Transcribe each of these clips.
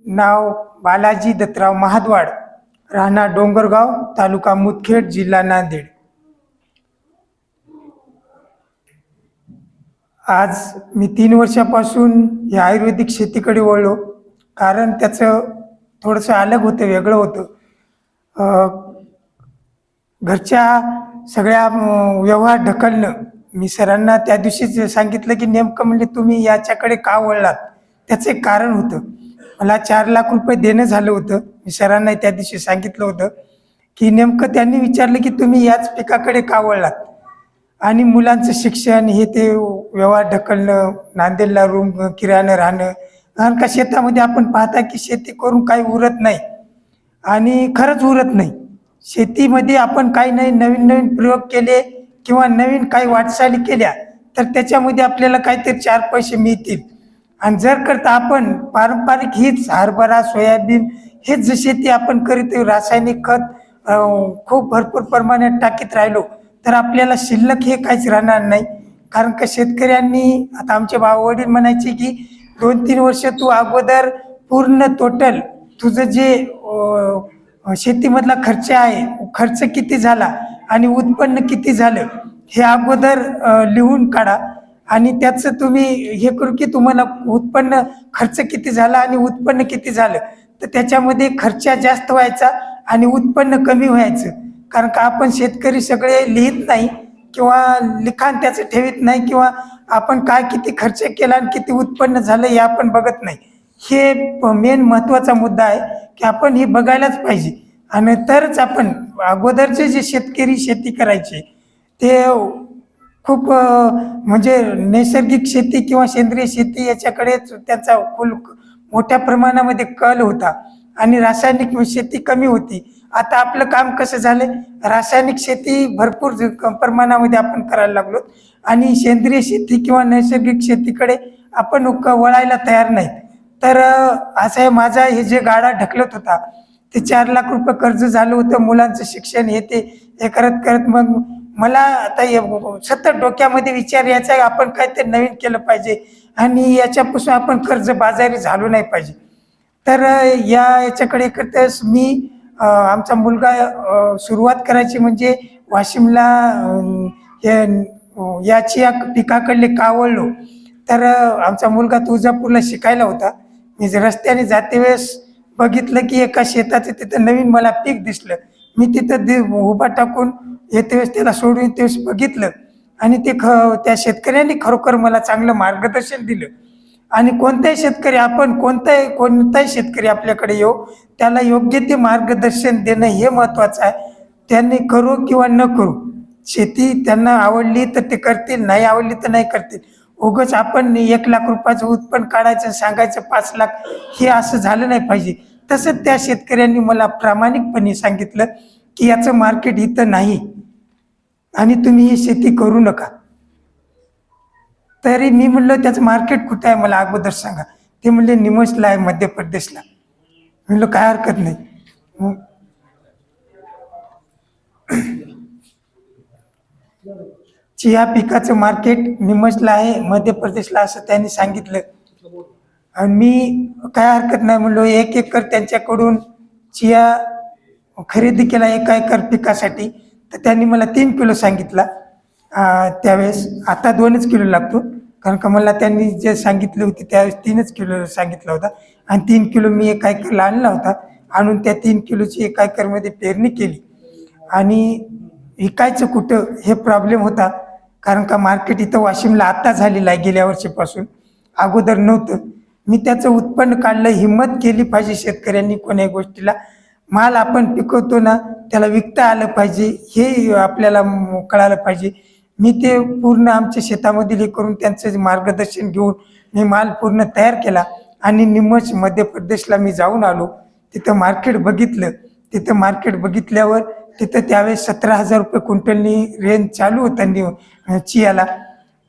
नाव बालाजी दत्तराव महाद्वाड, राहणार डोंगरगाव, तालुका मुदखेड, जिल्हा नांदेड। आज मी 3 वर्षापासून या आयुर्वेदिक शेतीकडे वळलो, कारण त्याचं थोडंसं अलग होतं, वेगळं होतं। घरच्या सगळ्या व्यवहार ढकलणं, मी सरांना त्या दिवशीच सांगितलं की नेमकं म्हणजे तुम्ही याच्याकडे का वळलात, त्याचं एक कारण होतं। मला 4 लाख रुपये देणं झालं होतं। मी सरांना त्या दिवशी सांगितलं होतं की नेमकं त्यांनी विचारलं की तुम्ही याच पिकाकडे का वळलात, आणि मुलांचं शिक्षण हे ते व्यवहार ढकलणं, नांदेडला रूम किरायानं राहणं, कारण का शेतामध्ये आपण पाहता की शेती करून काही उरत नाही, आणि खरंच उरत नाही। शेतीमध्ये आपण काही नाही नवीन नवीन प्रयोग केले किंवा नवीन काही वाटचाली केल्या तर त्याच्यामध्ये आपल्याला काहीतरी 4 पैसे मिळतील। आणि जर करता आपण पारंपरिक हीच हरभरा, सोयाबीन हेच जर शेती आपण करीत रासायनिक खत खूप भरपूर प्रमाणात टाकीत राहिलो तर आपल्याला शिल्लक हे काहीच राहणार नाही। कारण का शेतकऱ्यांनी, आता आमचे वडील म्हणायचे की 2-3 वर्ष तू अगोदर पूर्ण टोटल तुझं जे शेतीमधला खर्च आहे, खर्च किती झाला आणि उत्पन्न किती झालं हे अगोदर लिहून काढा, आणि त्याचं तुम्ही हे करू की तुम्हाला उत्पन्न खर्च किती झाला आणि उत्पन्न किती झालं, तर त्याच्यामध्ये खर्च जास्त व्हायचा आणि उत्पन्न कमी व्हायचं। कारण का आपण शेतकरी सगळे लिहित नाही किंवा लिखाण त्याचं ठेवीत नाही, किंवा आपण काय किती खर्च केला आणि किती उत्पन्न झालं हे आपण बघत नाही। हे मेन महत्त्वाचा मुद्दा आहे की आपण हे बघायलाच पाहिजे, आणि तरच आपण अगोदरचे जे शेतकरी शेती करायचे ते खूप म्हणजे नैसर्गिक शेती किंवा सेंद्रिय शेती याच्याकडेच त्यांचा मोठ्या प्रमाणामध्ये कल होता, आणि रासायनिक शेती कमी होती। आता आपलं काम कसं झालं, रासायनिक शेती भरपूर प्रमाणामध्ये आपण करायला लागलो, आणि सेंद्रिय शेती किंवा नैसर्गिक शेतीकडे आपण वळायला तयार नाही। तर असं आहे, माझा हे जे गाडा ढकलत होता ते 4 लाख रुपये कर्ज झालं होतं, मुलांचं शिक्षण हे करत करत मग मला आता सतत डोक्यामध्ये विचार यायचा आपण काहीतरी नवीन केलं पाहिजे आणि याच्यापासून आपण कर्जबाजारी झालो नाही पाहिजे। तर याच्याकडे करताच मी आमचा मुलगा सुरुवात करायची म्हणजे वाशिमला याची पिकाकडले का वळलो, तर आमचा मुलगा तुळजापूरला शिकायला होता। मी रस्त्याने जाते वेळेस बघितलं की एका शेताचं तिथं नवीन मला पीक दिसलं। मी तिथं उभा टाकून येते वेळेस त्याला सोडून येते वेळेस बघितलं, आणि त्या शेतकऱ्यांनी खरोखर मला चांगलं मार्गदर्शन दिलं। आणि कोणताही शेतकरी, आपण कोणताही शेतकरी आपल्याकडे येऊ, त्याला योग्य ते मार्गदर्शन देणं हे महत्त्वाचं आहे। त्यांनी करू किंवा न करू, शेती त्यांना आवडली तर ते करतील, नाही आवडली तर नाही करतील। उगाच आपण 1 लाख रुपयाचं उत्पन्न काढायचं सांगायचं 5 लाख, हे असं झालं नाही पाहिजे। तसंच त्या शेतकऱ्यांनी मला प्रामाणिकपणे सांगितलं की याचं मार्केट इथं नाही आणि तुम्ही ही शेती करू नका। तरी मी म्हणलं त्याचं मार्केट कुठं आहे मला अगोदर सांगा। ते म्हणले निमसला आहे, मध्य प्रदेशला। म्हणलं काय हरकत नाही। चिया पिकाचं मार्केट निमसला आहे, मध्य प्रदेशला, असं त्यांनी सांगितलं। आणि मी काय हरकत नाही म्हणलो, 1 एकर त्यांच्याकडून चिया खरेदी केला 1 एकर पिकासाठी, तर त्यांनी मला 3 किलो सांगितला त्यावेळेस। आता 2च किलो लागतो, कारण का मला त्यांनी जे सांगितले होते त्यावेळेस 3च किलो सांगितला होता, आणि 3 किलो मी 1 एकरला आणला होता। आणून त्या 3 किलोची 1 एकरमध्ये पेरणी केली, आणि विकायचं कुठं हे प्रॉब्लेम होता। कारण का मार्केट इथं वाशिमला आत्ता झालेलं आहे, गेल्या वर्षीपासून, अगोदर नव्हतं। मी त्याचं उत्पन्न काढलं, हिंमत केली पाहिजे शेतकऱ्यांनी कोण्याही गोष्टीला। माल आपण पिकवतो ना, त्याला विकता आलं पाहिजे हे आपल्याला कळालं पाहिजे। मी ते पूर्ण आमच्या शेतामध्ये हे करून त्यांचं मार्गदर्शन घेऊन मी माल पूर्ण तयार केला, आणि निमच मध्य प्रदेशला मी जाऊन आलो। तिथं मार्केट बघितलं, तिथं मार्केट बघितल्यावर तिथं त्यावेळेस 17,000 रुपये क्विंटलनी रेंज चालू होता चियाला।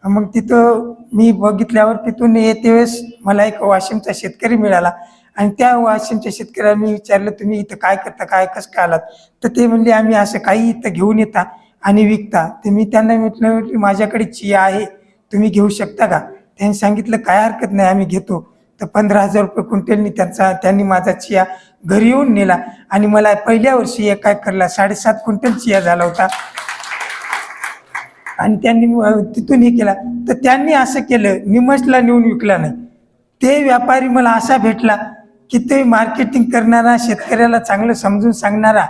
मग तिथं मी बघितल्यावर तिथून येते वेळेस मला एक वाशिमचा शेतकरी मिळाला, आणि त्या वाशिमच्या शेतकऱ्याला मी विचारलं तुम्ही इथं काय करता, कसं काय आलात, तर ते म्हणले आम्ही असं काही इथं घेऊन येता आणि विकता। तर मी त्यांना म्हटलं माझ्याकडे चिया आहे, तुम्ही घेऊ शकता का? त्यांनी सांगितलं काय हरकत नाही, आम्ही घेतो। तर 15,000 रुपये क्विंटलनी त्यांनी माझा चिया घरी येऊन नेला आणि मला पहिल्या वर्षी एका एकरला 7.5 क्विंटल चिया झाला होता. आणि त्यांनी तिथून हे केला. तर त्यांनी असं केलं, निमसला नेऊन विकला नाही. ते व्यापारी मला असा भेटला की ते मार्केटिंग करणारा, शेतकऱ्याला चांगलं समजून सांगणारा.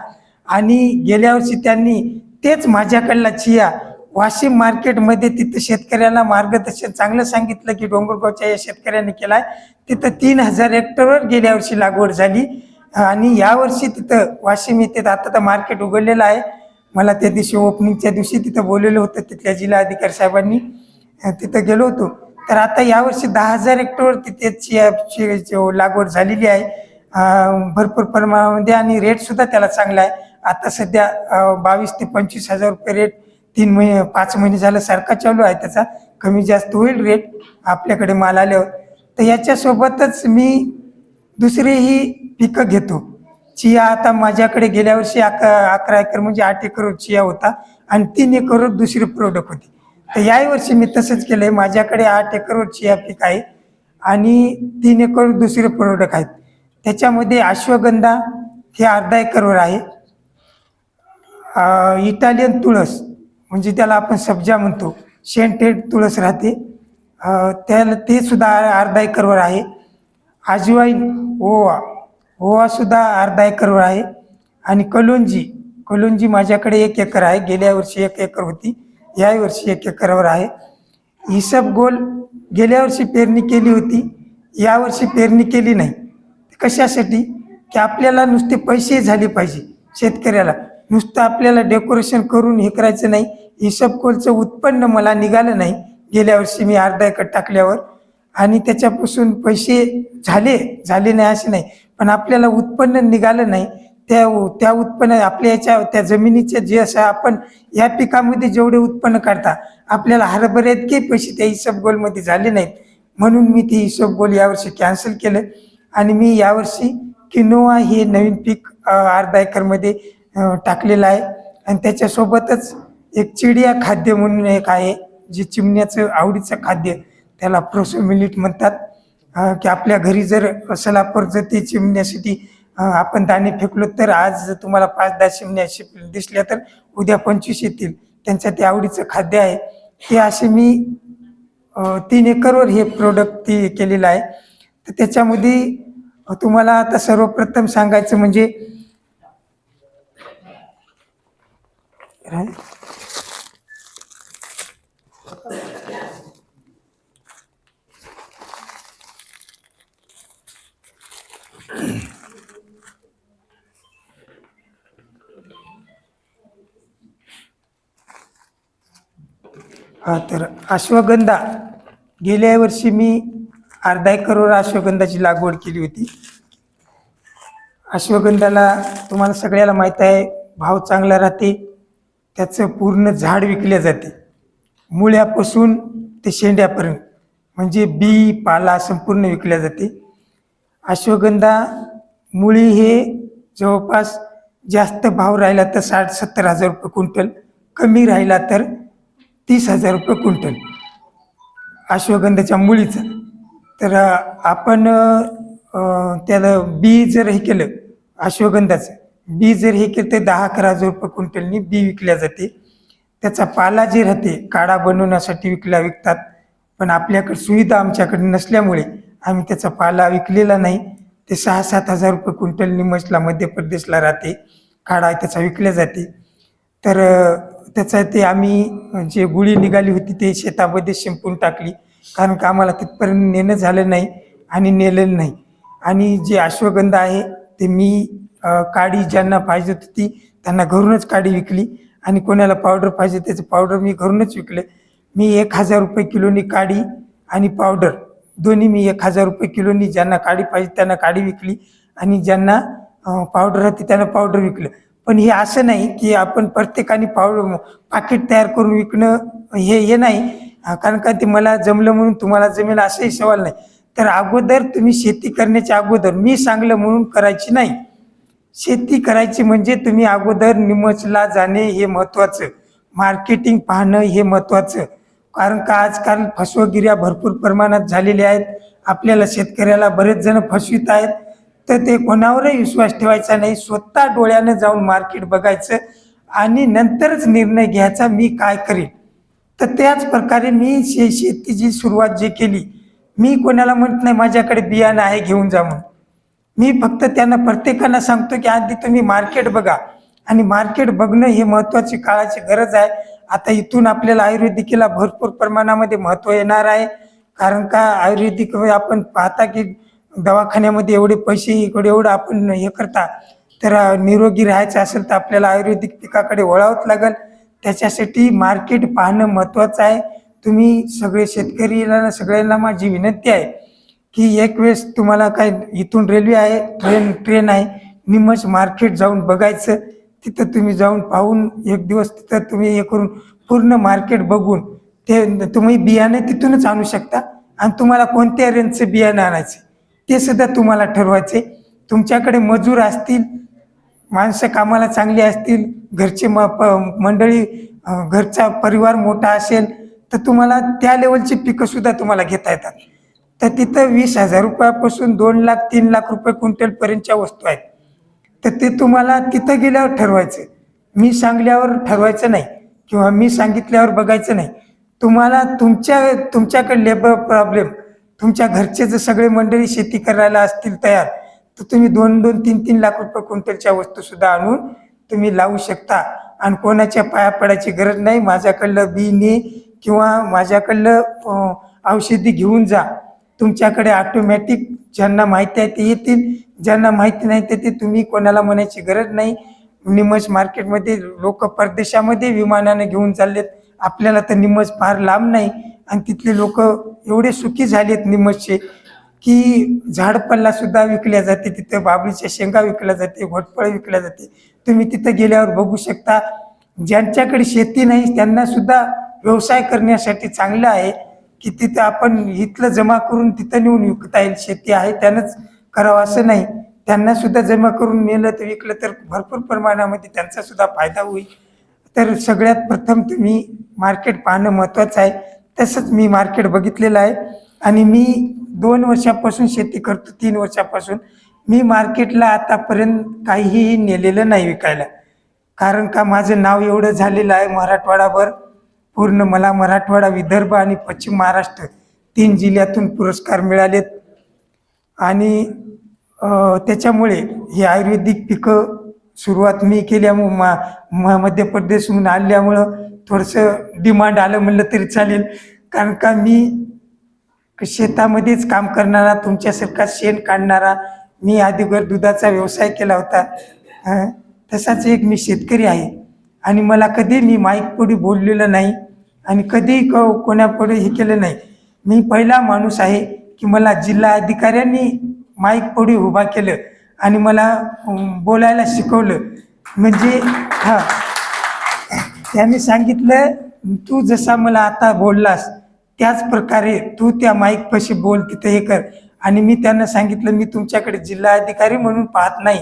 आणि गेल्या वर्षी त्यांनी तेच माझ्याकडला चिया वाशिम मार्केटमध्ये तिथं शेतकऱ्याला मार्गदर्शन चांगलं सांगितलं की डोंगरगावच्या या शेतकऱ्याने केलाय. तिथं 3,000 हेक्टरवर गेल्या वर्षी लागवड झाली. आणि यावर्षी तिथं वाशिम येथे आता तर मार्केट उघडलेलं आहे. मला त्या दिवशी ओपनिंगच्या दिवशी तिथं बोललेलं होतं तिथल्या जिल्हा अधिकारी साहेबांनी, तिथं गेलो होतो. तर आता यावर्षी 10,000 हेक्टरवर तिथे चियाची लागवड झालेली आहे भरपूर प्रमाणामध्ये. आणि रेटसुद्धा त्याला चांगला आहे. आता सध्या 22,000 ते 25,000 रुपये रेट 5 महिने झालं सारखा चालू आहे. त्याचा कमी जास्त होईल रेट आपल्याकडे माल आल्यावर. तर याच्यासोबतच मी दुसरीही पिकं घेतो. चिया आता माझ्याकडे गेल्या वर्षी 11 एकर म्हणजे 8 एकरवर चिया होता आणि 3 एकरवर दुसरे प्रोडक्ट होते. तर याही वर्षी मी तसंच केलं आहे. माझ्याकडे 8 एकरवर चिया पीक आहे आणि 3 एकरवर दुसरे प्रोडक्ट आहेत. त्याच्यामध्ये अश्वगंधा हे अर्धा एकरवर आहे. इटालियन तुळस म्हणजे त्याला आपण सब्जा म्हणतो, शेंटेड तुळस राहते, त्याला ते सुद्धा अर्धा एकरवर आहे. अजवाईन ओवा सुद्धा अर्धा एकरवर आहे. आणि कलोंजी माझ्याकडे 1 एकर आहे. गेल्या वर्षी 1 एकर होती, याही वर्षी 1 एकरवर आहे. इसबगोल गेल्या वर्षी पेरणी केली होती, यावर्षी पेरणी केली नाही. कशासाठी की आपल्याला नुसते पैसे झाले पाहिजे शेतकऱ्याला, नुसतं आपल्याला डेकोरेशन करून हे करायचं नाही. इसबगोलचं उत्पन्न मला निघालं नाही गेल्या वर्षी मी अर्धा एकर टाकल्यावर. आणि त्याच्यापासून पैसे झाले नाही असे नाही, पण आपल्याला उत्पन्न निघालं नाही. त्या उत्पन्न आपल्या त्या जमिनीचे जे असं आपण या पिकामध्ये जेवढे उत्पन्न काढता आपल्याला हरभऱ्यात काही पैसे त्या इसबगोलमध्ये झाले नाहीत. म्हणून मी ती इसबगोल यावर्षी कॅन्सल केलं. आणि मी यावर्षी किनोआ हे नवीन पीक अर्धा एकरमध्ये टाकलेलं आहे. आणि त्याच्यासोबतच एक चिडिया खाद्य म्हणून एक आहे, जे चिमण्याचं आवडीचं खाद्य, त्याला प्रोसो मिलिट म्हणतात. की आपल्या घरी जर सलापर जर ते चिमण्यासाठी आपण दाणे फेकलो तर आज तुम्हाला 5-10 चिमण्या दिसल्या तर उद्या 25 येतील. त्यांचं ते आवडीचं खाद्य आहे. ते असे मी 3 एकरवर हे प्रोडक्ट ते केलेलं आहे. तर त्याच्यामध्ये तुम्हाला आता सर्वप्रथम सांगायचं म्हणजे तर अश्वगंधा गेल्या वर्षी मी अर्धा एकरवर अश्वगंधाची लागवड केली होती. अश्वगंधाला तुम्हाला सगळ्याला माहीत आहे भाव चांगला राहते. त्याचं पूर्ण झाड विकले जाते, मुळ्यापासून ते शेंड्यापर्यंत, म्हणजे बी पाला संपूर्ण विकल्या जाते. अश्वगंधा मुळी हे जवळपास जास्त भाव राहिला तर 60-70 हजार रुपये क्विंटल, कमी राहिला तर 30,000 रुपये क्विंटल अश्वगंधाच्या मुळीचं. तर आपण त्याला बी जर हे केलं, अश्वगंधाचं बी जर हे केलं तर 10-11 हजार रुपये क्विंटलनी बी विकल्या जाते. त्याचा पाला जे राहते काढा बनवण्यासाठी विकतात, पण आपल्याकडे सुविधा आमच्याकडे नसल्यामुळे आम्ही त्याचा पाला विकलेला नाही. ते 6-7 हजार रुपये क्विंटल निमसला मध्य प्रदेशला राहते, काढा त्याचा विकल्या जाते. तर त्याचा ते आम्ही जे गुळी निघाली होती ते शेतामध्ये शिंपून टाकली, कारण का आम्हाला तिथपर्यंत नेणं झालं नाही आणि नेलेलं नाही. आणि जे अश्वगंधा आहे ते मी काडी ज्यांना पाहिजे होती त्यांना घरूनच काडी विकली, आणि कोणाला पावडर पाहिजे त्याचं पावडर मी घरूनच विकले. मी 1,000 रुपये किलोनी काडी आणि पावडर दोन्ही मी 1,000 रुपये किलोनी, ज्यांना काडी पाहिजे त्यांना काडी विकली आणि ज्यांना पावडर होती त्यांना पावडर विकलं. पण हे असं नाही की आपण प्रत्येकाने पावडर पाकिट तयार करून विकणं हे नाही, कारण का ते मला जमलं म्हणून तुम्हाला जमेल असंही सवाल नाही. तर अगोदर तुम्ही शेती करण्याच्या अगोदर मी सांगलं म्हणून करायची नाही. शेती करायची म्हणजे तुम्ही अगोदर निमचला जाणे हे महत्त्वाचं, मार्केटिंग पाहणं हे महत्त्वाचं. कारण का आजकाल फसवगिऱ्या भरपूर प्रमाणात झालेल्या आहेत. आपल्याला शेतकऱ्याला बरेच जण फसवित आहेत. तर ते कोणावरही विश्वास ठेवायचा नाही. स्वतः डोळ्यानं जाऊन मार्केट बघायचं आणि नंतरच निर्णय घ्यायचा मी काय करेन. तर त्याच प्रकारे मी शेतीची सुरुवात जी केली, मी कोणाला म्हणत नाही माझ्याकडे बियाणं आहे घेऊन जा म्हणून. मी फक्त त्यांना प्रत्येकाला सांगतो की आधी तुम्ही मार्केट बघा आणि मार्केट बघणं हे महत्त्वाची काळाची गरज आहे. आता इथून आपल्याला आयुर्वेदिकेला भरपूर प्रमाणामध्ये महत्त्व येणार आहे. कारण का आयुर्वेदिक आपण पाहता की दवाखान्यामध्ये एवढे पैसे इकडे एवढं आपण हे करता, तर निरोगी राहायचं असेल तर आपल्याला आयुर्वेदिक पिकाकडे वळावंच लागेल. त्याच्यासाठी मार्केट पाहणं महत्त्वाचं आहे. तुम्ही सगळे शेतकरीला सगळ्यांना माझी विनंती आहे की एक वेळेस तुम्हाला काय इथून रेल्वे आहे, ट्रेन आहे, निमच मार्केट जाऊन बघायचं. तिथं तुम्ही जाऊन पाहून एक दिवस तिथं तुम्ही हे करून पूर्ण मार्केट बघून ते तुम्ही बियाणं तिथूनच आणू शकता. आणि तुम्हाला कोणत्या रेंजचं बियाणं आणायचं ते सुद्धा तुम्हाला ठरवायचे. तुमच्याकडे मजूर असतील, माणसं कामाला चांगली असतील, घरचे मंडळी, घरचा परिवार मोठा असेल तर तुम्हाला त्या लेवलची पिकं सुद्धा तुम्हाला घेता येतात. तर तिथं 20,000 रुपयापासून 2 लाख 3 लाख रुपये क्विंटलपर्यंतच्या वस्तू आहेत. तर ते तुम्हाला तिथं गेल्यावर ठरवायचं. मी सांगल्यावर ठरवायचं नाही किंवा मी सांगितल्यावर बघायचं नाही. तुम्हाला तुमच्याकडे लेबर प्रॉब्लेम, तुमच्या घरचे जर सगळे मंडळी शेती करायला असतील तयार, तर तुम्ही 2-2, 3-3 लाख रुपये क्विंटलच्या वस्तू सुद्धा आणून तुम्ही लावू शकता. आणि कोणाच्या पाया पडायची गरज नाही. माझ्याकडलं बी ने किंवा माझ्याकडलं औषधी घेऊन जा. तुमच्याकडे ऑटोमॅटिक ज्यांना माहिती आहे ते येतील, ज्यांना माहिती नाही ते तुम्ही कोणाला म्हणायची गरज नाही. निमच मार्केटमध्ये लोक परदेशामध्ये विमानाने घेऊन चाललेत. आपल्याला तर निमच फार लांब नाही. आणि तिथले लोक एवढे सुखी झालेत निमचचे की झाडपल्ला सुद्धा विकल्या जाते, तिथं बाबळीच्या शेंगा विकल्या जाते, घोटफळ विकल्या जाते. तुम्ही तिथं गेल्यावर बघू शकता. ज्यांच्याकडे शेती नाही त्यांना सुद्धा व्यवसाय करण्यासाठी चांगलं आहे की तिथं आपण इथलं जमा करून तिथं नेऊन विकता येईल. शेती आहे त्यानंच करावं असं नाही. त्यांना सुद्धा जमा करून नेलं तर विकलं तर भरपूर प्रमाणामध्ये त्यांचा सुद्धा फायदा होईल. तर सगळ्यात प्रथम तुम्ही मार्केट पाहणं महत्त्वाचं आहे. तसंच मी मार्केट बघितलेलं आहे आणि मी 2 वर्षापासून शेती करतो, 3 वर्षापासून. मी मार्केटला आतापर्यंत काहीही नेलेलं नाही विकायला. कारण का माझं नाव एवढं झालेलं आहे मराठवाडाभर. पूर्ण मला मराठवाडा, विदर्भ आणि पश्चिम महाराष्ट्र 3 जिल्ह्यातून पुरस्कार मिळालेत. आणि त्याच्यामुळे ही आयुर्वेदिक पिकं सुरुवात मी केल्यामुळं मध्य प्रदेशहून आल्यामुळं थोडंसं डिमांड आलं म्हणलं तरी चालेल. कारण का मी शेतामध्येच काम करणारा, तुमच्यासारखा शेण काढणारा, मी अगोदर दुधाचा व्यवसाय केला होता. तसाच एक मी शेतकरी आहे. आणि मला कधी मी माईक पुढे बोललेलं नाही आणि कधी कोणापुढे हे केलं नाही. मी पहिला माणूस आहे की मला जिल्हा अधिकाऱ्यांनी माईक पुढे उभा केलं आणि मला बोलायला शिकवलं. म्हणजे त्यांनी सांगितलं तू जसा मला आता बोललास त्याच प्रकारे तू त्या माईकपाशी बोल, तिथं हे कर. आणि मी त्यांना सांगितलं मी तुमच्याकडे जिल्हा अधिकारी म्हणून पाहत नाही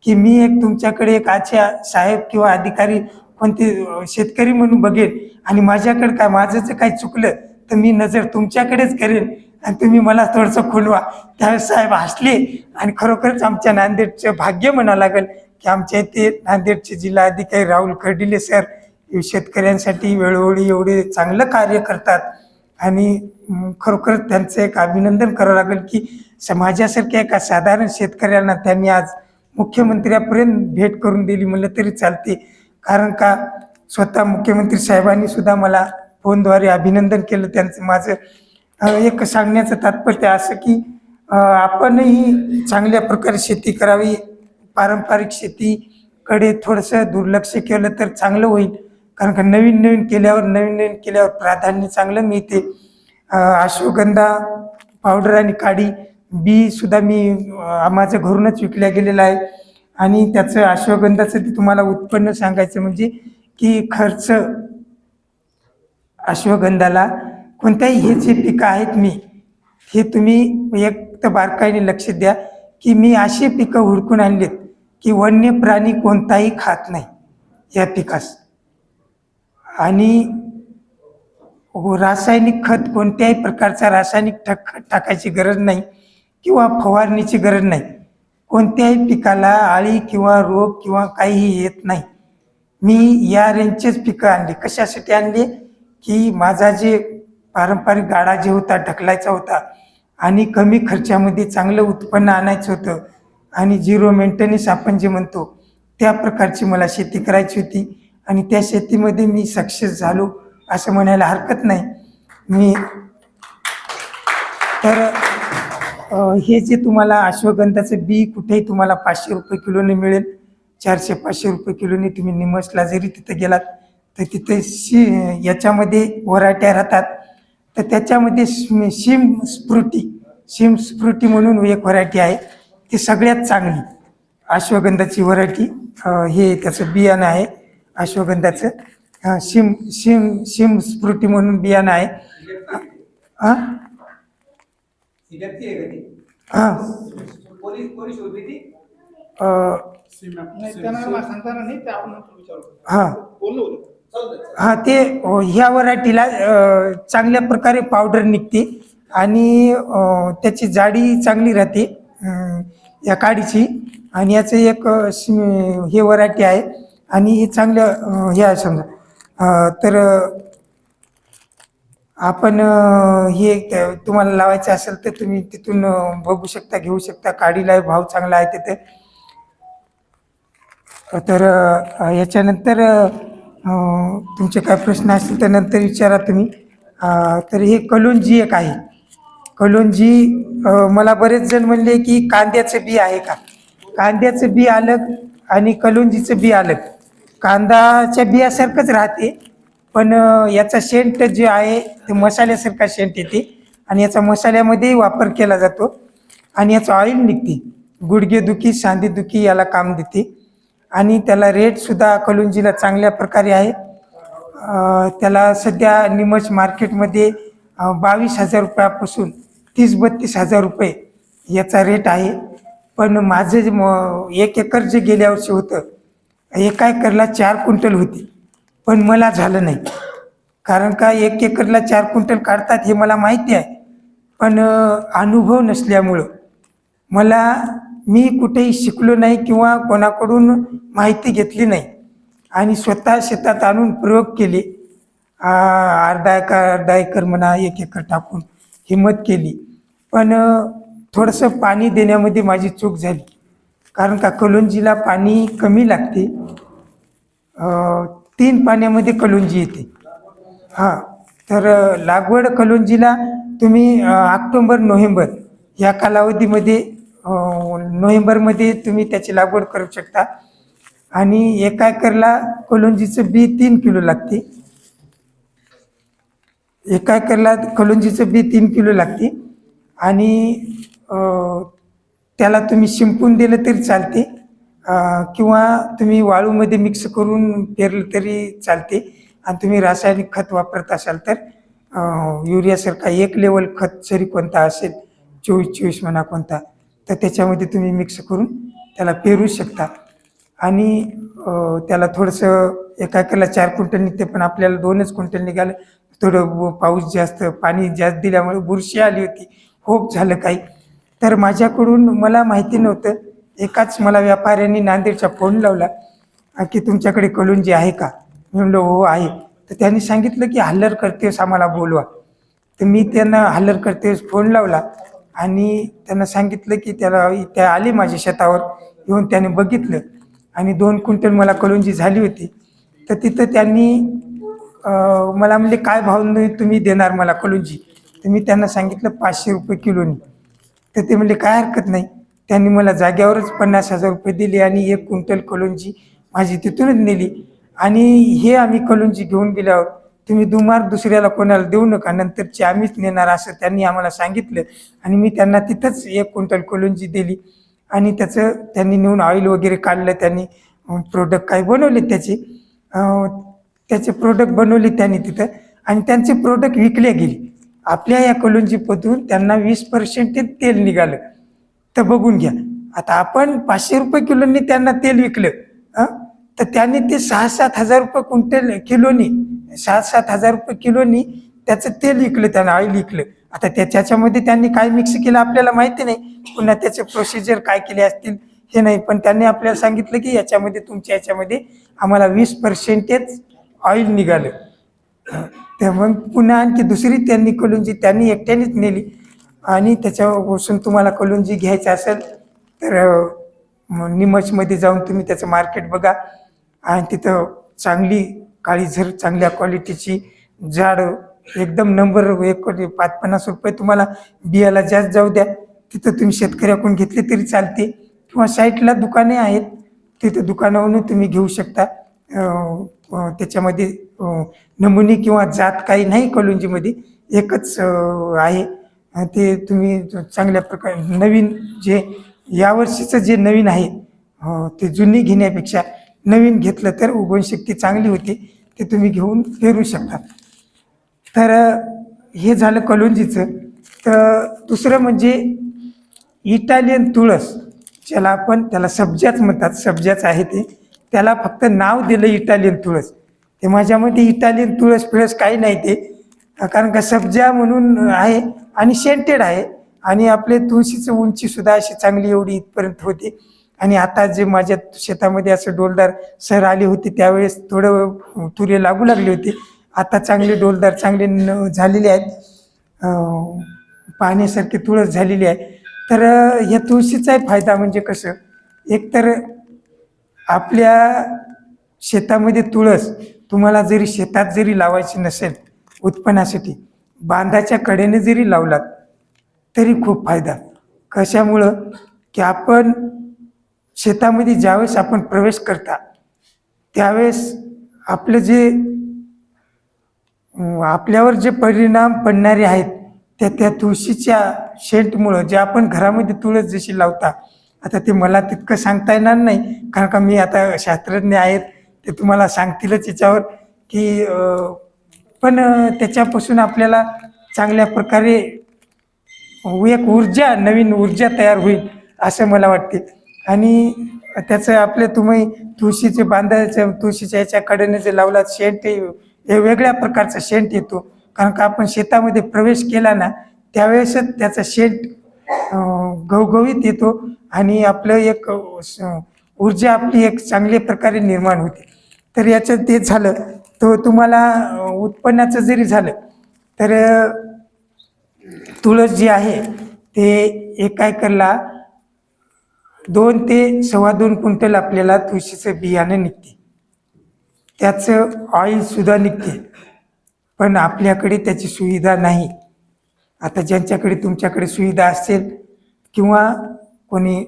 की मी एक तुमच्याकडे एक आच्या साहेब किंवा अधिकारी कोणते शेतकरी म्हणून बघेन. आणि माझ्याकडे काय माझं जर काही चुकलं तर मी नजर तुमच्याकडेच करेन आणि तुम्ही मला थोडंसं खुलवा. त्यावेळेस साहेब हसले. आणि खरोखरच आमच्या नांदेडचं भाग्य म्हणावं लागेल की आमच्या इथे नांदेडचे जिल्हा अधिकारी राहुल कर्डिले सर शेतकऱ्यांसाठी वेळोवेळी एवढे चांगलं कार्य करतात. आणि खरोखर त्यांचं एक अभिनंदन करावं लागेल की समाजासारख्या एका साधारण शेतकऱ्यांना त्यांनी आज मुख्यमंत्र्यापर्यंत भेट करून दिली म्हणलं तरी चालते. कारण का स्वतः मुख्यमंत्री साहेबांनी सुद्धा मला फोनद्वारे अभिनंदन केलं त्यांचं. माझं एक सांगण्याचं तात्पर्य असं की आपणही चांगल्या प्रकारे शेती करावी. पारंपरिक शेतीकडे थोडंसं दुर्लक्ष केलं तर चांगलं होईल. कारण का नवीन नवीन केल्यावर प्राधान्य चांगलं मिळते. अश्वगंधा पावडर आणि काडी बी सुद्धा मी माझं घरूनच विकल्या गेलेलं आहे. आणि त्याचं अश्वगंधाचं ते तुम्हाला उत्पन्न सांगायचं म्हणजे की खर्च अश्वगंधाला कोणत्याही हे जे पिकं आहेत मी हे तुम्ही एक तर बारकाईने लक्ष द्या की मी अशी पिकं हुडकून आणलीत की वन्य प्राणी कोणताही खात नाही या पिकास. आणि रासायनिक खत कोणत्याही प्रकारचा रासायनिक खत टाकायची गरज नाही किंवा फवारणीची गरज नाही. कोणत्याही पिकाला आळी किंवा रोग किंवा काहीही येत नाही. मी या रेंजचेच पिकं आणली. कशासाठी आणली की माझा जे पारंपरिक गाडा जे होता ढकलायचा होता आणि कमी खर्चामध्ये चांगलं उत्पन्न आणायचं होतं आणि झिरो मेंटेनन्स आपण जे म्हणतो त्या प्रकारची मला शेती करायची होती आणि त्या शेतीमध्ये मी सक्सेस झालो असं म्हणायला हरकत नाही. मी तर हे जे तुम्हाला अश्वगंधाचं बी कुठेही तुम्हाला 500 रुपये किलोने मिळेल. 400-500 रुपये किलोने. तुम्ही निमसला जरी तिथं गेलात तर तिथे याच्यामध्ये व्हरायट्या राहतात. तर त्याच्यामध्ये शिम स्फ्रुटी म्हणून एक व्हरायटी आहे, ती सगळ्यात चांगली अश्वगंधाची व्हरायटी. हे त्याचं बियाणं आहे अश्वगंधाचं. शिम स्फ्रुटी म्हणून बियाणं आहे. हां हां हां हां ते ह्या व्हरायटीला चांगल्या प्रकारे पावडर निघते आणि त्याची जाडी चांगली राहते या काडीची. आणि याचं एक हे व्हरायटी आहे आणि हे चांगलं हे आहे समजा. तर आपण हे तुम्हाला लावायचं असेल तर तुम्ही तिथून बघू शकता, घेऊ शकता. काडीला भाव चांगला आहे तिथे. तर याच्यानंतर तुमचे काय प्रश्न असतील तर नंतर विचारा तुम्ही. तर हे कलोंजी एक आहे. कलोंजी मला बरेच जण म्हणले की कांद्याचं बी आहे का. कांद्याचं बी अलग आणि कलोंजीचं बी अलग. कांदाच्या बियासारखंच राहते पण याचा शेंट जे आहे ते मसाल्यासारखा शेंट येते आणि याचा मसाल्यामध्येही वापर केला जातो आणि याचं ऑइल निघते. गुडघेदुखी सांधेदुखी याला काम देते आणि त्याला रेटसुद्धा कलोंजीला चांगल्या प्रकारे आहे. त्याला सध्या निमच मार्केटमध्ये 22,000 रुपयापासून 30-32,000 रुपये याचा रेट आहे. पण माझं जे 1 एकर जे गेल्या वर्षी होतं, एका एकरला 4 क्विंटल होती. पण मला झालं नाही. कारण का 1 एकरला 4 क्विंटल काढतात हे मला माहिती आहे. पण अनुभव नसल्यामुळं मी कुठेही शिकलो नाही किंवा कोणाकडून माहिती घेतली नाही आणि स्वतः शेतात आणून प्रयोग केले. अर्धा एकर म्हणा 1 एकर टाकून हिंमत केली. पण थोडंसं पाणी देण्यामध्ये माझी चूक झाली. कारण का कलोंजीला पाणी कमी लागते. 3 पाण्यामध्ये कलोंजी येते. हां तर लागवड कलोंजीला तुम्ही ऑक्टोबर-नोव्हेंबर या कालावधीमध्ये नोव्हेंबरमध्ये तुम्ही त्याची लागवड करू शकता. आणि 1 एकरला कलोंजीचं बी 3 किलो लागते. 1 एकरला कलोंजीचं बी 3 किलो लागते आणि त्याला तुम्ही शिंपून दिलं तरी चालते किंवा तुम्ही वाळूमध्ये मिक्स करून पेरलं तरी चालते. आणि तुम्ही रासायनिक खत वापरत असाल तर युरियासारखा 1 लेवल खत जरी कोणता असेल 24-24 म्हणा कोणता, तर त्याच्यामध्ये तुम्ही मिक्स करून त्याला पेरू शकता. आणि त्याला थोडंसं 1 एकरला 4 क्विंटल निघते पण आपल्याला 2च क्विंटल निघालं. थोडं पाऊस जास्त पाणी जास्त दिल्यामुळे बुरशी आली होती, खूप झालं काही. तर माझ्याकडून मला माहिती नव्हतं. एकाच मला व्यापाऱ्यांनी नांदेडचा फोन लावला की तुमच्याकडे कलोंजी आहे का. मी म्हणलो हो आहे. तर त्यांनी सांगितलं की हल्लर करतेस आम्हाला बोलवा. तर मी त्यांना हल्लर करतेस फोन लावला आणि त्यांना सांगितलं की त्या आले माझ्या शेतावर येऊन त्याने बघितलं आणि 2 क्विंटल मला कलोंजी झाली होती. तर तिथं त्यांनी मला म्हणले काय भाव तुम्ही देणार मला कलोंजी. तर मी त्यांना सांगितलं 500 रुपये किलोनी. तर ते म्हणले काय हरकत नाही. त्यांनी मला जाग्यावरच 50,000 रुपये दिले आणि 1 क्विंटल कलोंजी माझी तिथूनच नेली. आणि हे आम्ही कलोंजी घेऊन गेल्यावर तुम्ही दुसऱ्याला कोणाला देऊ नका, नंतरची आम्हीच नेणार असं त्यांनी आम्हाला सांगितलं. आणि मी त्यांना तिथंच 1 क्विंटल कलोंजी दिली आणि त्यांनी नेऊन ऑइल वगैरे काढलं. त्यांनी प्रोडक्ट काही बनवले त्याचे प्रोडक्ट बनवले त्यांनी तिथं आणि त्यांचे प्रोडक्ट विकले गेले. आपल्या या कलोंजीमधून त्यांना 20% तेल निघालं. तर बघून घ्या. आता आपण 500 रुपये किलोनी त्यांना तेल विकलं तर त्यांनी ते 6-7 हजार रुपये क्विंटल किलोनी 6-7 हजार रुपये किलोनी त्याचं तेल विकलं, त्यानं ऑइल विकलं. आता त्याच्यामध्ये त्यांनी काय मिक्स केलं आपल्याला माहिती नाही, पुन्हा त्याचे प्रोसिजर काय केले असतील हे नाही, पण त्यांनी आपल्याला सांगितलं की याच्यामध्ये तुमच्या याच्यामध्ये आम्हाला 20% ऑइल निघालं. तर मग पुन्हा आणखी दुसरी त्यांनी कलुंजी त्यांनी एकट्यानेच नेली, आणि त्याच्यापासून तुम्हाला कलुंजी घ्यायचं असेल तर निमचमध्ये जाऊन तुम्ही त्याचं मार्केट बघा, आणि तिथं चांगली काळीझर चांगल्या क्वालिटीची जाड एकदम नंबर 1 50 रुपये तुम्हाला बियाला जास्त जाऊ द्या, तिथं तुम्ही शेतकऱ्याकडून घेतले तरी चालते, किंवा साईटला दुकाने आहेत तिथं दुकानावरून तुम्ही घेऊ शकता. त्याच्यामध्ये नमुने किंवा जात काही नाही कलुंजीमध्ये, एकच आहे. ते तुम्ही चांगल्या प्रकारे नवीन जे यावर्षीचं जे नवीन आहे ते जुनी घेण्यापेक्षा नवीन घेतलं तर उगवणशक्ती चांगली होती, ते तुम्ही घेऊन पेरू शकता. तर हे झालं कलुंजीचं. तर दुसरं म्हणजे इटालियन तुळस, ज्याला आपण त्याला सब्जाच म्हणतात, सब्जाच आहे ते, त्याला फक्त नाव दिलं इटालियन तुळस. ते माझ्यामध्ये इटालियन तुळस पिळस काही नाही ते, कारण का सब्जा म्हणून आहे आणि सेंटेड आहे, आणि आपले तुळशीचं उंचीसुद्धा अशी चांगली एवढी इथपर्यंत होते. आणि आता जे माझ्या शेतामध्ये असं डोलदार सर आले होते त्यावेळेस थोडं तुरे लागू लागले होते, आता चांगले डोलदार चांगले झालेले आहेत, पाहण्यासारखी तुळस झालेली आहे. तर ह्या तुळशीचाही फायदा म्हणजे कसं, एकतर आपल्या शेतामध्ये तुळस तुम्हाला जरी शेतात जरी लावायची नसेल उत्पन्नासाठी, बांधाच्या कडेने जरी लावलात तरी खूप फायदा. कशामुळं की आपण शेतामध्ये ज्यावेळेस आपण प्रवेश करता त्यावेळेस आपलं जे आपल्यावर जे परिणाम पडणारे आहेत त्या तुळशीच्या शेंटमुळं, जे आपण घरामध्ये तुळस जशी लावता, आता ते मला तितकं सांगता येणार नाही, कारण का मी आता शास्त्रज्ञ आहेत ते तुम्हाला सांगतीलच याच्यावर की पण त्याच्यापासून आपल्याला चांगल्या प्रकारे एक ऊर्जा, नवीन ऊर्जा तयार होईल असं मला वाटते. आणि त्याचं आपले तुम्ही तुळशीचे बांधायचं, तुळशीच्या याच्या कडेने जे लावलात शेंट, हे वेगळ्या प्रकारचा शेंट येतो, कारण का आपण शेतामध्ये प्रवेश केला ना त्यावेळेसच त्याचा शेंट घवघवीत येतो, आणि आपलं एक ऊर्जा आपली एक चांगल्या प्रकारे निर्माण होते. तर याचं ते झालं. तो तुम्हाला उत्पन्नाचं जरी झालं तर तुळस जी आहे ते एका एकरला 2 ते 2.25 क्विंटल आपल्याला तुळशीचं बियाणं निघते, त्याचं ऑइलसुद्धा निघते, पण आपल्याकडे त्याची सुविधा नाही. आता ज्यांच्याकडे तुमच्याकडे सुविधा असेल किंवा कोणी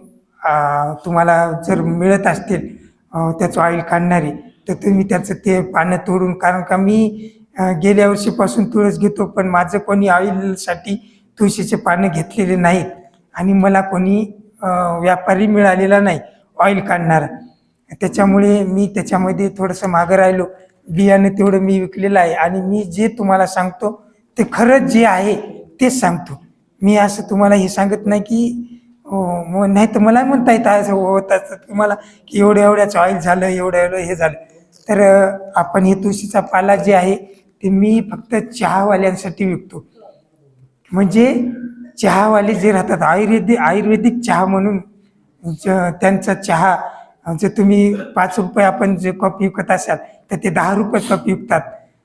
तुम्हाला जर मिळत असतील त्याचं ऑइल काढणारे, तर तुम्ही त्याचं ते पानं तोडून, कारण का मी गेल्या वर्षीपासून तुळस घेतो, पण माझं कोणी ऑइलसाठी तुळशीचे पानं घेतलेले नाहीत, आणि मला कोणी व्यापारी मिळालेला नाही ऑइल काढणारा. त्याच्यामुळे मी त्याच्यामध्ये थोडंसं मागं राहिलो. बियाणं तेवढं मी विकलेलं आहे, आणि मी जे तुम्हाला सांगतो ते खरंच जे आहे तेच सांगतो. मी असं तुम्हाला हे सांगत नाही की नाही तर मला म्हणता येतं असं होत असतं तुम्हाला की एवढ्याचं ऑइल झालं, एवढं हे झालं. तर आपण हे तुळशीचा पाला जे आहे ते मी फक्त चहावाल्यांसाठी विकतो. म्हणजे चहावाले जे राहतात, आयुर्वेदिक चहा म्हणून त्यांचा चहा, जर तुम्ही 5 रुपये आपण जे कप विकत असाल तर ते 10 रुपये कप विकतात.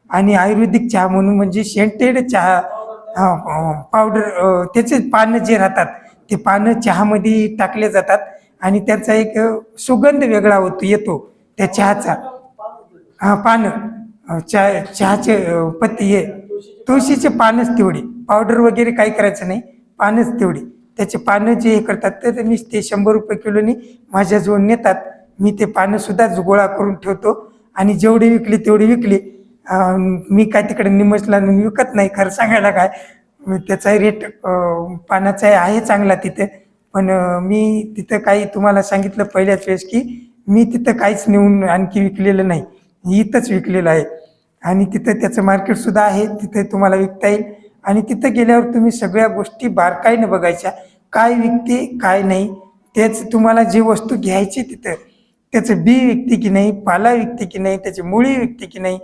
आणि आयुर्वेदिक चहा म्हणून म्हणजे सेंटेड चहा पावडर, त्याचे पानं जे राहतात ते पानं चहामध्ये टाकले जातात, आणि त्याचा एक सुगंध वेगळा येतो त्या चहाचा. पानं चहाचे पत्ती, हे तुळशीचे पानच तेवढे, पावडर वगैरे काही करायचं नाही, पानच तेवढी. त्याचे पानं जे हे करतात तर मी ते 100 रुपये किलोनी माझ्याजवळ नेतात. मी ते पानंसुद्धा गोळा करून ठेवतो, आणि जेवढी विकली तेवढी विकली. मी काय तिकडे निमजला विकत नाही, खरं सांगायला काय, त्याचा रेट पानाचा आहे चांगला तिथे. पण मी तिथं काही तुम्हाला सांगितलं पहिल्याच वेळेस की मी तिथं काहीच नेऊन आणखी विकलेलं नाही, इथंच विकलेलं आहे. आणि तिथं त्याचं मार्केटसुद्धा आहे, तिथे तुम्हाला विकता येईल. आणि तिथं गेल्यावर तुम्ही सगळ्या गोष्टी बारकाईनं बघायच्या, काय विकते काय नाही. तेच तुम्हाला जी वस्तू घ्यायची तिथं त्याचं बी विकते की नाही, पाला विकते की नाही, त्याची मुळी विकते की नाही,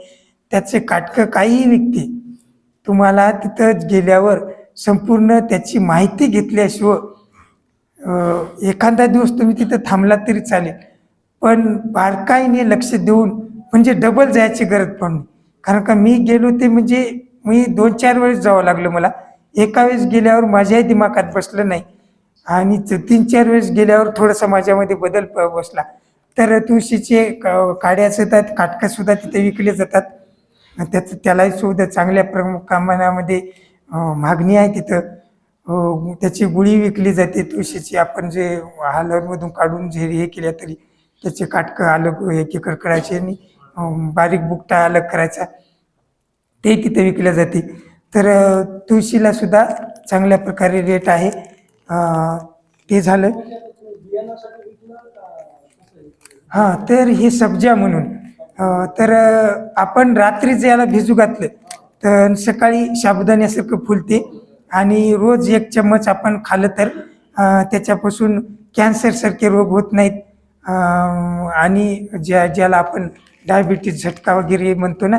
त्याचे काटकं काहीही विकते. तुम्हाला तिथं गेल्यावर संपूर्ण त्याची माहिती घेतल्याशिवाय एखादा दिवस तुम्ही तिथं थांबला तरी चालेल, पण बारकाईने लक्ष देऊन म्हणजे डबल जायची गरज पडली. कारण का मी गेलो ते म्हणजे मी 2-4 वेळेस जावं लागलं मला. एका वेळेस गेल्यावर माझ्याही दिमागात बसलं नाही आणि 3-4 वेळेस गेल्यावर थोडासा माझ्यामध्ये बदल बसला. तर तुळशीचे काड्या असतात, काटकंसुद्धा तिथे विकले जातात. त्यालाही सुद्धा चांगल्या प्रमाणामध्ये मागणी आहे तिथं. त्याची गुळी विकली जाते तुळशीची. आपण जे हालरमधून काढून जे हे केल्या तरी त्याचे काटकं अलग एकीकडे करायचे आणि बारीक बुकटा अलग करायचा, ते तिथे विकल्या जाते. तर तुळशीला सुद्धा चांगल्या प्रकारे रेट आहे. ते झालं. हां, तर हे सब्जा म्हणून तर आपण रात्रीच याला भिजू घातलं तर सकाळी साबुदाण्यासारखं फुलते आणि रोज 1 चम्मच आपण खाल्लं तर त्याच्यापासून कॅन्सरसारखे रोग होत नाहीत. आणि ज्याला आपण डायबिटीज झटका वगैरे म्हणतो ना,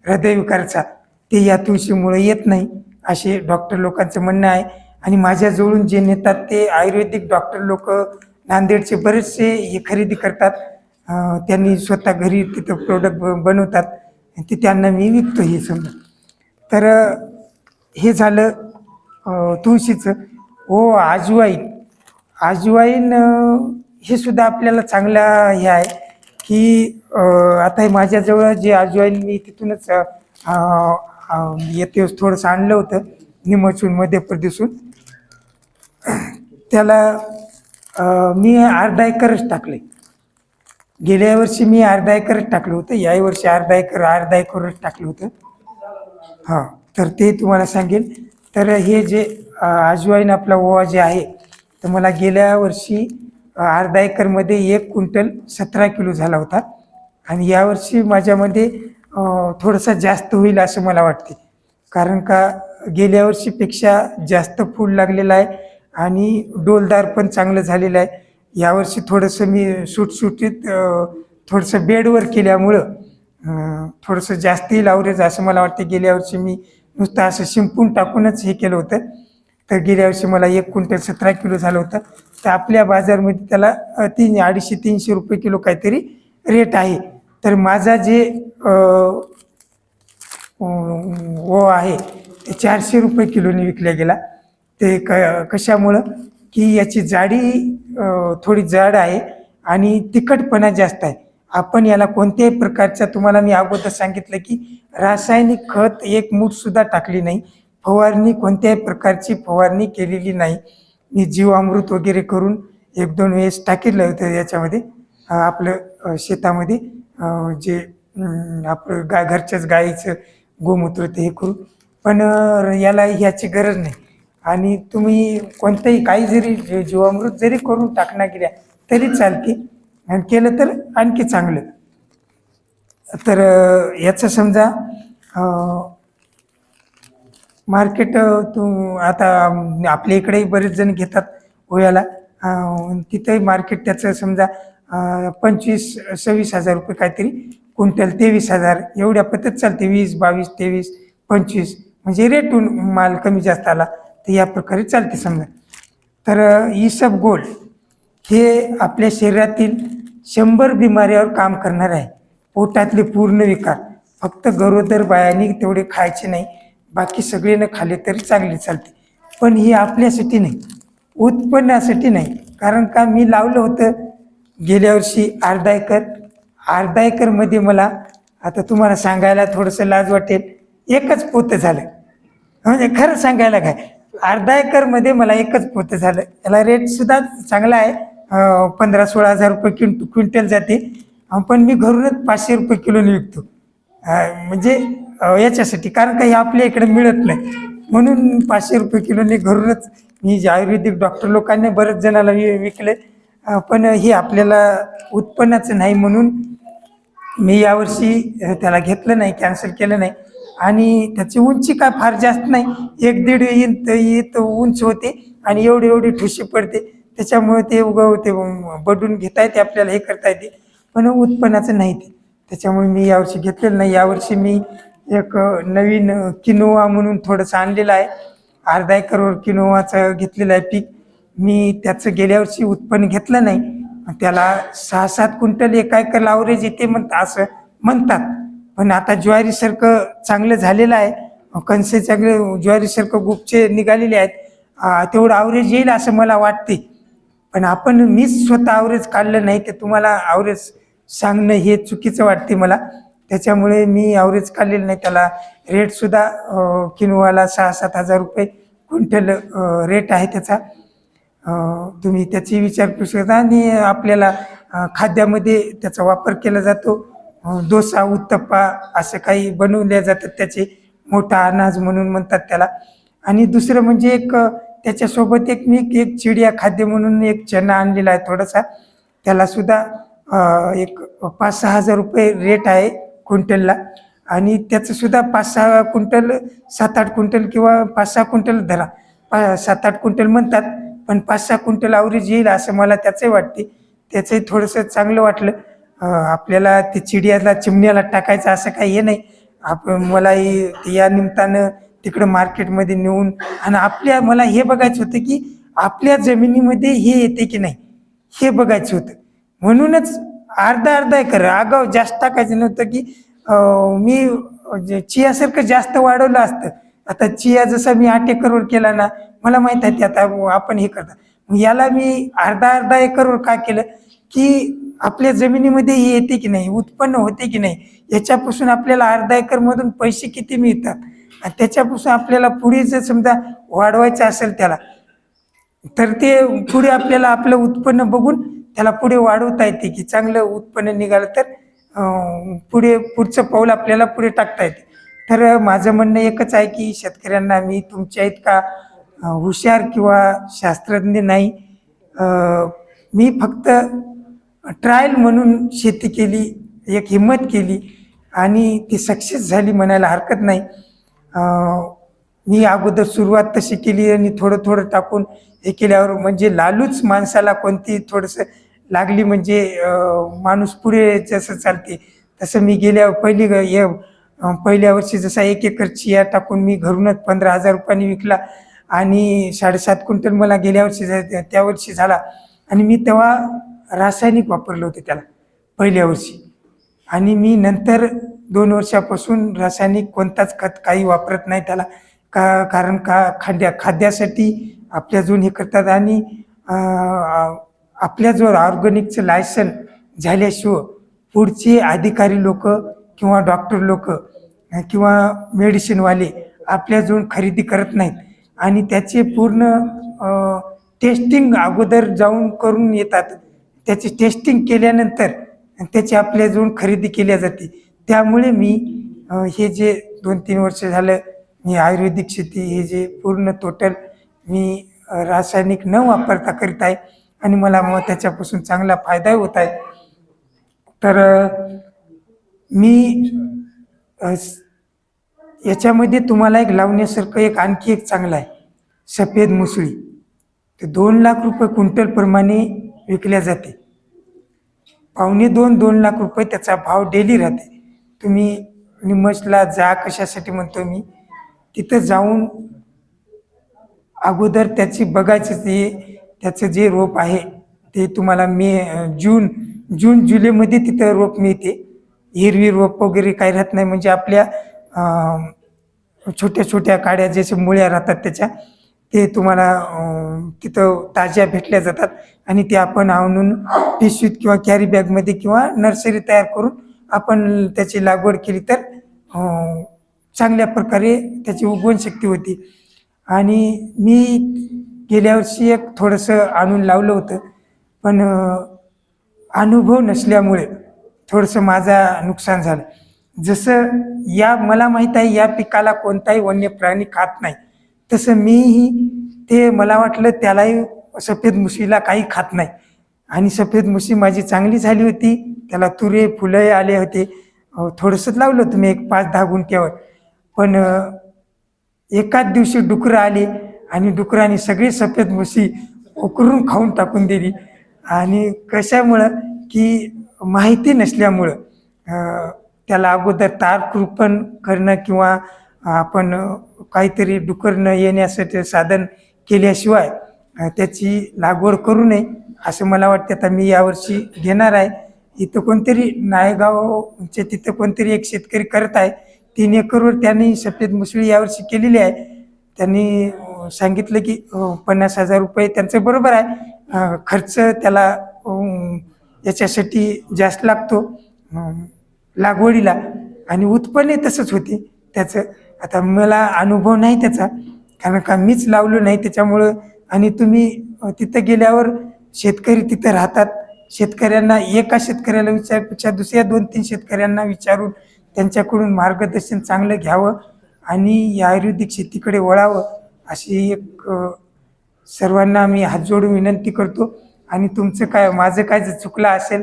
हृदयविकारचा, ते या तुळशीमुळे येत नाही असे डॉक्टर लोकांचं म्हणणं आहे. आणि माझ्याजवळून जे नेतात ते आयुर्वेदिक डॉक्टर लोक नांदेडचे बरेचसे हे खरेदी करतात. त्यांनी स्वतः घरी तिथं प्रोडक्ट बनवतात, ते त्यांना मी विकतो हे समजा. तर हे झालं तुळशीचं. हो, अजवाईन. अजवाईन हे सुद्धा आपल्याला चांगला हे आहे की आता हे माझ्याजवळ जे अजवाईन मी तिथूनच येते थोडंसं आणलं होतं निमचून मध्य प्रदेशहून. त्याला मी अर्धा एकरच टाकले. गेल्या वर्षी मी अर्धा एकरच टाकलं होतं, याही वर्षी अर्धा एकरच टाकलं होतं. हां, तर ते तुम्हाला सांगेल. तर हे जे अजवाईन आपला ओवा जे आहे, तर मला गेल्या वर्षी अर्धा एकरमध्ये 1 क्विंटल 17 किलो झाला होता आणि यावर्षी माझ्यामध्ये थोडंसं जास्त होईल असं मला वाटते. कारण का गेल्या वर्षीपेक्षा जास्त फूल लागलेलं आहे आणि डोलदार पण चांगलं झालेलं आहे. यावर्षी थोडंसं मी सुटसुटीत थोडंसं बेडवर केल्यामुळं थोडंसं जास्तही लावरेज असं मला वाटतं. गेल्या वर्षी मी नुसतं असं शिंपून टाकूनच हे केलं होतं. तर गेल्या वर्षी मला 1 क्विंटल 17 किलो झालं होतं. तर आपल्या बाजारमध्ये त्याला 250-300 रुपये किलो काहीतरी रेट आहे. तर माझा जे आहे ते 400 रुपये किलोने विकला गेला. ते कशामुळं की याची जाडी थोडी जाड आहे आणि तिखटपणा जास्त आहे. आपण याला कोणत्याही प्रकारच्या, तुम्हाला मी अगोदर सांगितलं की रासायनिक खत 1 मूठसुद्धा टाकली नाही, फवारणी कोणत्याही प्रकारची फवारणी केलेली नाही. मी जीवामृत वगैरे करून 1-2 वेळेस टाकेलं होतं याच्यामध्ये आपलं शेतामध्ये, जे आपलं घरच्याच गाईचं गोमूत्र ते हे करून. पण याला ह्याची गरज नाही. आणि तुम्ही कोणतंही काही जरी जीवामृत जरी करून टाकणं गेल्या तरी चालते आणि केलं तर आणखी चांगलं. तर याचं समजा मार्केट आता आपल्या इकडेही बरेच जण घेतात ओव्याला. तिथंही मार्केट त्याचं समजा 25-26 हजार रुपये काहीतरी क्विंटल, 23,000 एवढ्या पद्धत चालते. 20, 22, 23, 25 म्हणजे रेटून माल कमी जास्त आला तर या प्रकारे चालते समजा. तर इसबगोल हे आपल्या शरीरातील 100 बिमाऱ्यावर काम करणार आहे. पोटातले पूर्ण विकार, फक्त गरोदर बायांनी तेवढे खायचे नाही, बाकी सगळेनं खाल्ले तरी चांगले चालते. पण हे आपल्यासाठी नाही, उत्पन्नासाठी नाही. कारण का मी लावलं होतं गेल्या वर्षी अर्धा एकरमध्ये मला, आता तुम्हाला सांगायला थोडंसं लाज वाटेल, 1च पोतं झालं. म्हणजे खरं सांगायला काय, अर्धा एकरमध्ये मला 1च पोतं झालं. याला रेटसुद्धा चांगला आहे, 15-16 हजार रुपये क्विंटल जाते. पण मी घरूनच 500 रुपये किलोने विकतो. म्हणजे याच्यासाठी, कारण काही आपल्या इकडे मिळत नाही म्हणून 500 रुपये किलोने घरूनच मी जे आयुर्वेदिक डॉक्टर लोकांनी बरेच जणाला विकले. पण हे आपल्याला उत्पन्नाचं नाही म्हणून मी यावर्षी त्याला घेतलं नाही, कॅन्सल केलं नाही. आणि त्याची उंची काय फार जास्त नाही, 1-1.5 इंच उंच होते आणि एवढी ठुशी पडते. त्याच्यामुळे ते उगवते, बडून घेता येते आपल्याला, हे करता येते, पण उत्पन्नाचं नाही ते. त्याच्यामुळे मी यावर्षी घेतलेलं नाही. यावर्षी मी एक नवीन किनोवा म्हणून थोडंसं आणलेलं आहे. अर्धा एकरवर किनोवाचं घेतलेलं आहे पीक. मी त्याचं गेल्या वर्षी उत्पन्न घेतलं नाही. त्याला 6-7 क्विंटल एका एकरला ॲव्हरेज येते असं म्हणतात. पण आता ज्वारीसारखं चांगलं झालेलं आहे, कणसे चांगले ज्वारीसारखं गुपचे निघालेले आहेत. तेवढं ॲव्हरेज येईल असं मला वाटते. पण मीच स्वतः ॲव्हरेज काढलं नाही, ते तुम्हाला ॲव्हरेज सांगणं हे चुकीचं वाटते मला. त्याच्यामुळे मी ॲव्हरेज काढलेलं नाही. त्याला रेटसुद्धा किनोवाला 6-7 हजार रुपये क्विंटल रेट आहे त्याचा. तुम्ही त्याची विचार करू शकता. आणि आपल्याला खाद्यामध्ये त्याचा वापर केला जातो. डोसा, उत्तप्पा असं काही बनवल्या जातात त्याचे, मोठा अनाज म्हणून म्हणतात त्याला. आणि दुसरं म्हणजे त्याच्यासोबत मी एक चिडिया खाद्य म्हणून एक चना आणलेला आहे थोडासा. त्याला सुद्धा एक 5-6 हजार रुपये रेट आहे क्विंटलला. आणि त्याचं सुद्धा 5-6 क्विंटल, 7-8 क्विंटल किंवा 5-6 क्विंटल धरा, 7-8 क्विंटल म्हणतात, पण 5-6 क्विंटल ॲव्हरेज येईल असं मला त्याचंही वाटते. त्याचंही थोडंसं चांगलं वाटलं. आपल्याला ते चिडियाला चिमण्याला टाकायचं असं काही हे नाही. मलाही या निमित्तानं तिकडं मार्केटमध्ये नेऊन आणि मला हे बघायचं होतं की आपल्या जमिनीमध्ये हे येते की नाही हे बघायचं होतं. म्हणूनच अर्धा एकर आगाव जास्त टाकायचं नव्हतं की मी चियासारखं जास्त वाढवलं असतं. आता चिया जसा मी 8 एकरवर केला ना, मला माहीत आहे ते आता आपण हे करता. याला मी अर्धा एकरवर का केलं की आपल्या जमिनीमध्ये हे येते की नाही, उत्पन्न होते की नाही, याच्यापासून आपल्याला अर्धा एकरमधून पैसे किती मिळतात आणि त्याच्यापासून आपल्याला पुढे जर समजा वाढवायचं असेल त्याला, तर ते पुढे आपल्याला आपलं उत्पन्न बघून त्याला पुढे वाढवता येते की चांगलं उत्पन्न निघालं तर पुढचं पाऊल आपल्याला पुढे टाकता येते. तर माझं म्हणणं एकच आहे की शेतकऱ्यांना मी तुमच्या इतका हुशार किंवा शास्त्रज्ञ नाही. मी फक्त ट्रायल म्हणून शेती केली, एक हिंमत केली आणि ती सक्सेस झाली म्हणायला हरकत नाही. मी अगोदर सुरुवात तशी केली आणि थोडं टाकून हे केल्यावर म्हणजे लालूच माणसाला कोणती थोडंसं लागली म्हणजे माणूस पुढे जसं चालते तसं मी पहिल्या वर्षी जसा 1 एकर चिया टाकून मी घरूनच 15,000 रुपयांनी विकला आणि 7.5 क्विंटल मला गेल्या वर्षी त्या वर्षी झाला. आणि मी तेव्हा रासायनिक वापरलं होतं त्याला पहिल्या वर्षी. आणि मी नंतर 2 वर्षापासून रासायनिक कोणताच खत काही वापरत नाही त्याला. कारण खाद्यासाठी आपल्याजवळ हे करतात. आणि आपल्याजवळ ऑर्गॅनिकचं लायसन झाल्याशिवाय पुढचे अधिकारी लोक किंवा डॉक्टर लोक किंवा मेडिसिनवाले आपल्याजवळ खरेदी करत नाहीत. आणि त्याचे पूर्ण टेस्टिंग अगोदर जाऊन करून येतात. त्याची टेस्टिंग केल्यानंतर त्याची आपल्याजवळ खरेदी केल्या जाते. त्यामुळे मी हे जे 2-3 वर्ष झालं मी आयुर्वेदिक शेती हे जे पूर्ण टोटल मी रासायनिक न वापरता करीत आहे आणि मला मग त्याच्यापासून चांगला फायदाही होत आहे. तर मी याच्यामध्ये तुम्हाला लावण्यासारखं आणखी एक चांगलं आहे, सफेद मुसळी. ते 2 लाख रुपये क्विंटल प्रमाणे विकल्या जाते. 2.5 लाख रुपये त्याचा भाव डेली राहते. तुम्ही निमसला जा, कशासाठी म्हणतो मी, तिथं जाऊन अगोदर त्याची बघायचं त्याचं जे रोप आहे ते तुम्हाला जून जुलैमध्ये तिथं रोप मिळते. हिरवी रोप वगैरे काही राहत नाही. म्हणजे आपल्या छोट्या काड्या जसे मुळ्या राहतात त्याच्या, ते तुम्हाला तिथं ताज्या भेटल्या जातात. आणि ते आपण आणून पिशवीत किंवा कॅरी बॅगमध्ये किंवा नर्सरी तयार करून आपण त्याची लागवड केली तर चांगल्या प्रकारे त्याची उगवण शक्ती होती. आणि मी गेल्या वर्षी थोडंसं आणून लावलं होतं, पण अनुभव नसल्यामुळे थोडंसं माझा नुकसान झालं. जसं मला माहीत आहे या पिकाला कोणताही वन्य प्राणी खात नाही, तसं मीही मला वाटलं त्यालाही सफेद मुशीला काही खात नाही. आणि सफेद मुशी माझी चांगली झाली होती. त्याला तुरे फुलं आले होते. थोडंसंच लावलं होतं मी 5-10 गुंठ्यावर. पण एकाच दिवशी डुकरं आले आणि डुकराने सगळी सफेद मुशी उकरून खाऊन टाकून दिली. आणि कशामुळं की माहिती नसल्यामुळं त्याला अगोदर तार कृपण करणं किंवा आपण काहीतरी डुकर न येण्यासाठी साधन केल्याशिवाय त्याची लागवड करू नये असं मला वाटतं. आता मी यावर्षी घेणार आहे. इथं कोणतरी नायगावचे तिथं कोणतरी एक शेतकरी करत आहे. 3 एकरवर त्यांनी सफेद मुसळी यावर्षी केलेली आहे. त्यांनी सांगितलं की 50,000 रुपये त्यांचं बरोबर आहे. खर्च त्याला याच्यासाठी जास्त लागतो लागवडीला आणि उत्पन्न तसंच होते त्याचं. आता मला अनुभव नाही त्याचा कारण का मीच लावलो नाही त्याच्यामुळं. आणि तुम्ही तिथं गेल्यावर शेतकरी तिथं राहतात. शेतकऱ्यांना एका शेतकऱ्याला विचारपेक्षा दुसऱ्या 2-3 शेतकऱ्यांना विचारून त्यांच्याकडून मार्गदर्शन चांगलं घ्यावं आणि या आयुर्वेदिक शेतीकडे वळावं अशी एक सर्वांना मी हात जोडून विनंती करतो. आणि तुमचं काय माझं काय जर चुकलं असेल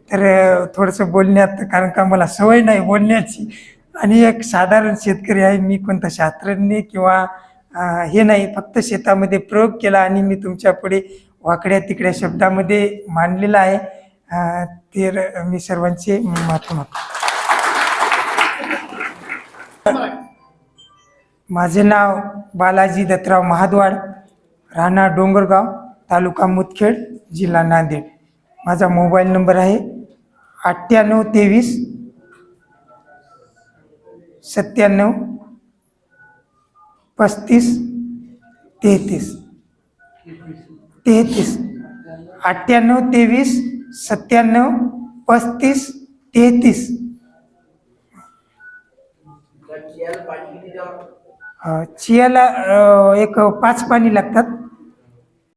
तर थोडंसं बोलण्यात कारण का मला सवय नाही बोलण्याची आणि एक साधारण शेतकरी आहे मी. कोणता शास्त्रज्ञ किंवा हे नाही, फक्त शेतामध्ये प्रयोग केला आणि मी तुमच्या पुढे वाकड्या तिकड्या शब्दामध्ये मांडलेला आहे. ते मी सर्वांचे माफी मागतो. माझे नाव बालाजी दत्तराव महाद्वाड, राहणार डोंगरगाव, तालुका मुदखेड, जिल्हा नांदेड. माझा मोबाईल नंबर आहे 9823 97 35 33 33 9823 97 35 33. चियाला एक 5 पाणी लागतात.